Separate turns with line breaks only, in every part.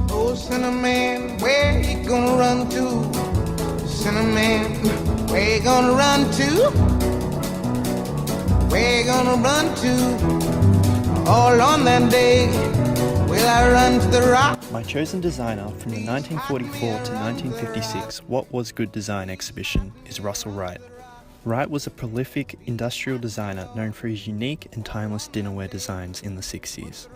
Oh, Cinnamon, where you gonna run to? Cinnamon, where you gonna run to? Where you gonna run to? All on that day, will I run to the rock?
My chosen designer from the 1944 to 1956 What Was Good Design exhibition is Russel Wright. Wright was a prolific industrial designer known for his unique and timeless dinnerware designs in the 60s.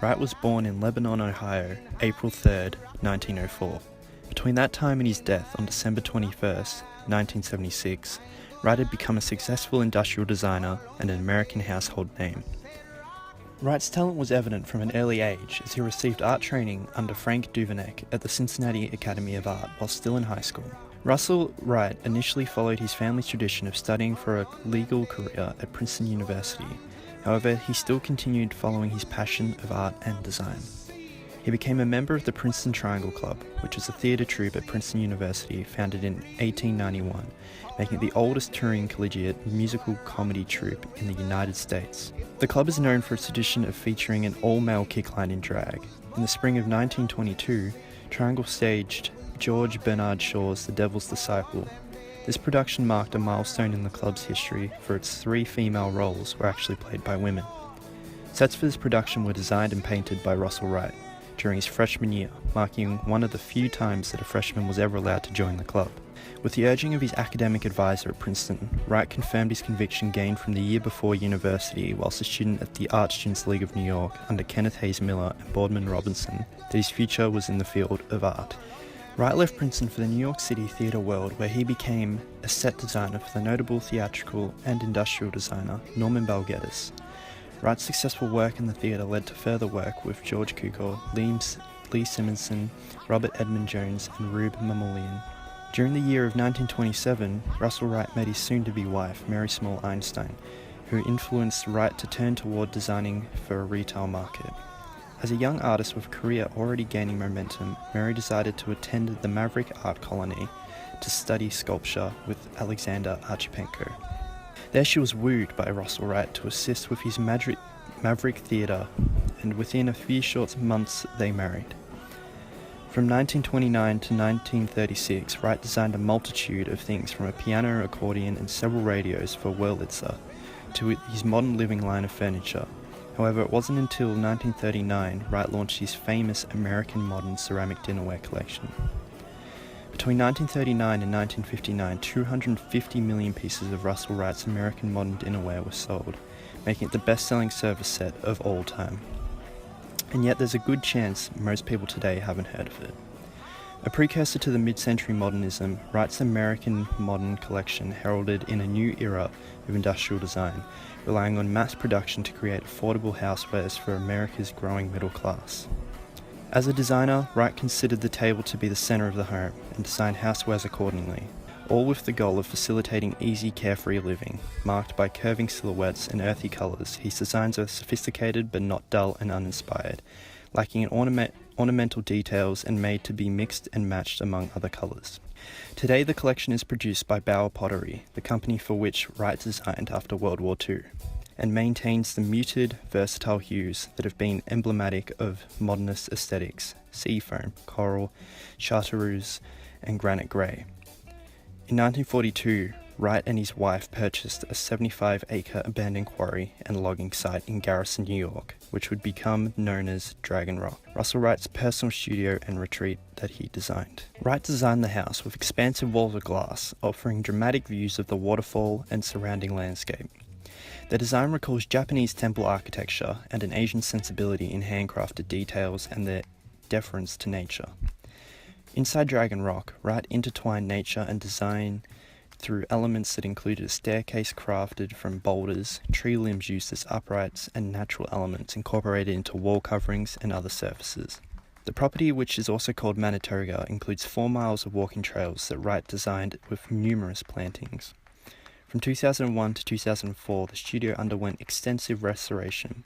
Wright was born in Lebanon, Ohio, April 3rd, 1904. Between that time and his death on December 21st, 1976, Wright had become a successful industrial designer and an American household name. Wright's talent was evident from an early age as he received art training under Frank Duveneck at the Cincinnati Academy of Art while still in high school. Russel Wright initially followed his family's tradition of studying for a legal career at Princeton University. However, he still continued following his passion of art and design. He became a member of the Princeton Triangle Club, which was a theatre troupe at Princeton University founded in 1891, making it the oldest touring collegiate musical comedy troupe in the United States. The club is known for its tradition of featuring an all-male kickline in drag. In the spring of 1922, Triangle staged George Bernard Shaw's The Devil's Disciple. This production marked a milestone in the club's history, for its 3 female roles were actually played by women. Sets for this production were designed and painted by Russel Wright during his freshman year, marking one of the few times that a freshman was ever allowed to join the club. With the urging of his academic advisor at Princeton, Wright confirmed his conviction gained from the year before university whilst a student at the Art Students League of New York under Kenneth Hayes Miller and Boardman Robinson that his future was in the field of art. Wright left Princeton for the New York City theatre world, where he became a set designer for the notable theatrical and industrial designer Norman Bell Geddes. Wright's successful work in the theatre led to further work with George Cukor, Lee Simonson, Robert Edmund Jones, and Rube Mamoulian. During the year of 1927, Russel Wright met his soon-to-be wife, Mary Small Einstein, who influenced Wright to turn toward designing for a retail market. As a young artist with a career already gaining momentum, Mary decided to attend the Maverick Art Colony to study sculpture with Alexander Archipenko. There she was wooed by Russel Wright to assist with his Maverick Theatre, and within a few short months they married. From 1929 to 1936, Wright designed a multitude of things from a piano, accordion, and several radios for Wurlitzer to his modern living line of furniture. However, it wasn't until 1939 Wright launched his famous American Modern Ceramic Dinnerware collection. Between 1939 and 1959, 250 million pieces of Russel Wright's American Modern Dinnerware were sold, making it the best-selling service set of all time. And yet there's a good chance most people today haven't heard of it. A precursor to the mid-century modernism, Wright's American Modern collection heralded in a new era of industrial design, relying on mass production to create affordable housewares for America's growing middle class. As a designer, Wright considered the table to be the center of the home and designed housewares accordingly, all with the goal of facilitating easy, carefree living. Marked by curving silhouettes and earthy colors, his designs are sophisticated but not dull and uninspired, lacking in ornamental details and made to be mixed and matched among other colors. Today the collection is produced by Bauer Pottery, the company for which Wright designed after World War II, and maintains the muted, versatile hues that have been emblematic of modernist aesthetics: seafoam, coral, chartreuse, and granite grey. In 1942, Wright and his wife purchased a 75-acre abandoned quarry and logging site in Garrison, New York, which would become known as Dragon Rock, Russel Wright's personal studio and retreat that he designed. Wright designed the house with expansive walls of glass, offering dramatic views of the waterfall and surrounding landscape. The design recalls Japanese temple architecture and an Asian sensibility in handcrafted details and their deference to nature. Inside Dragon Rock, Wright intertwined nature and design through elements that included a staircase crafted from boulders, tree limbs used as uprights, and natural elements incorporated into wall coverings and other surfaces. The property, which is also called Manitoga, includes 4 miles of walking trails that Wright designed with numerous plantings. From 2001 to 2004, the studio underwent extensive restoration.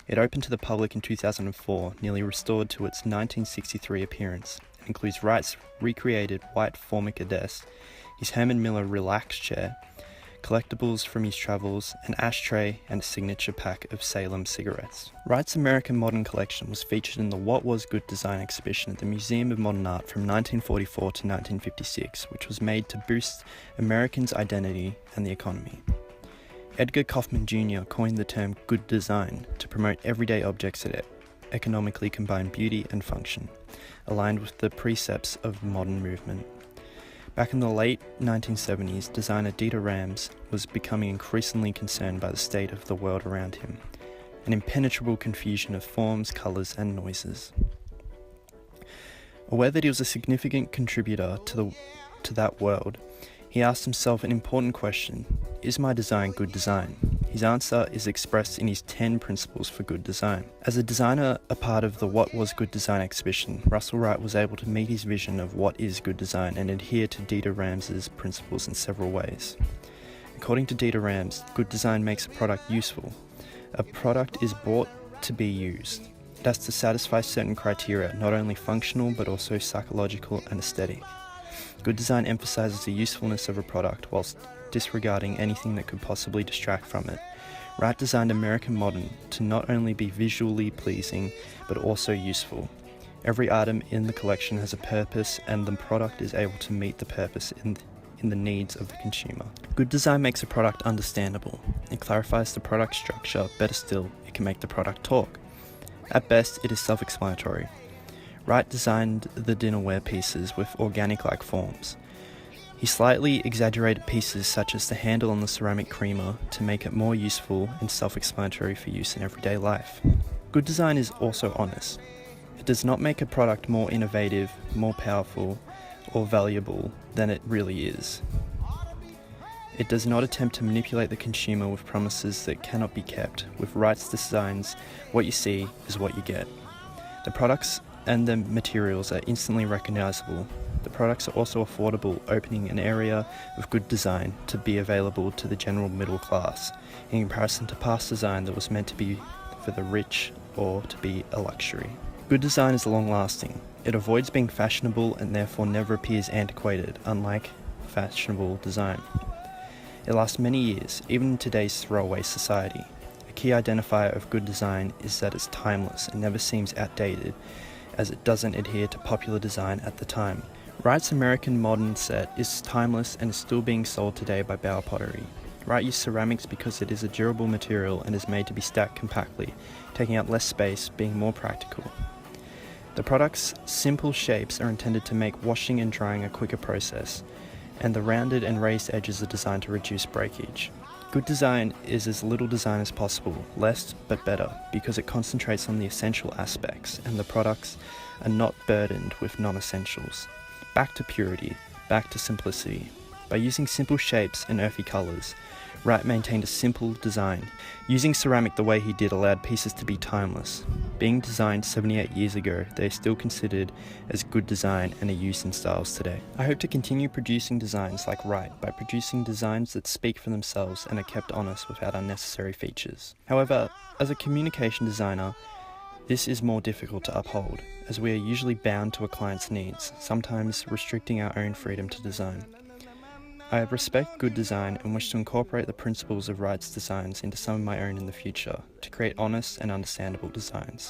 It opened to the public in 2004, nearly restored to its 1963 appearance, and includes Wright's recreated white Formica desk, his Herman Miller relax chair, collectibles from his travels, an ashtray, and a signature pack of Salem cigarettes. Wright's American Modern collection was featured in the What Was Good Design exhibition at the Museum of Modern Art from 1944 to 1956, which was made to boost Americans' identity and the economy. Edgar Kaufman Jr. coined the term good design to promote everyday objects that economically combine beauty and function, aligned with the precepts of the modern movement. Back in the late 1970s, designer Dieter Rams was becoming increasingly concerned by the state of the world around him, an impenetrable confusion of forms, colours and noises. Aware that he was a significant contributor to that world, he asked himself an important question: is my design good design? His answer is expressed in his 10 principles for good design. As a designer, a part of the What Was Good Design exhibition, Russel Wright was able to meet his vision of what is good design and adhere to Dieter Rams's principles in several ways. According to Dieter Rams, good design makes a product useful. A product is bought to be used. It has to satisfy certain criteria, not only functional but also psychological and aesthetic. Good design emphasizes the usefulness of a product whilst disregarding anything that could possibly distract from it. Wright designed American Modern to not only be visually pleasing but also useful. Every item in the collection has a purpose, and the product is able to meet the purpose in the needs of the consumer. Good design makes a product understandable. It clarifies the product structure. Better still, it can make the product talk. At best, it is self-explanatory. Wright designed the dinnerware pieces with organic-like forms. He slightly exaggerated pieces such as the handle on the ceramic creamer to make it more useful and self-explanatory for use in everyday life. Good design is also honest. It does not make a product more innovative, more powerful, or valuable than it really is. It does not attempt to manipulate the consumer with promises that cannot be kept. With Wright's designs, what you see is what you get. The products and the materials are instantly recognizable. The products are also affordable, opening an area of good design to be available to the general middle class, in comparison to past design that was meant to be for the rich or to be a luxury. Good design is long-lasting. It avoids being fashionable and therefore never appears antiquated, unlike fashionable design. It lasts many years, even in today's throwaway society. A key identifier of good design is that it's timeless and never seems outdated, as it doesn't adhere to popular design at the time. Wright's American Modern set is timeless and is still being sold today by Bauer Pottery. Wright used ceramics because it is a durable material and is made to be stacked compactly, taking up less space, being more practical. The product's simple shapes are intended to make washing and drying a quicker process, and the rounded and raised edges are designed to reduce breakage. Good design is as little design as possible, less but better, because it concentrates on the essential aspects and the products are not burdened with non-essentials. Back to purity, back to simplicity. By using simple shapes and earthy colours, Wright maintained a simple design. Using ceramic the way he did allowed pieces to be timeless. Being designed 78 years ago, they are still considered as good design and are used in styles today. I hope to continue producing designs like Wright by producing designs that speak for themselves and are kept honest without unnecessary features. However, as a communication designer, this is more difficult to uphold, as we are usually bound to a client's needs, sometimes restricting our own freedom to design. I respect good design and wish to incorporate the principles of Wright's designs into some of my own in the future, to create honest and understandable designs.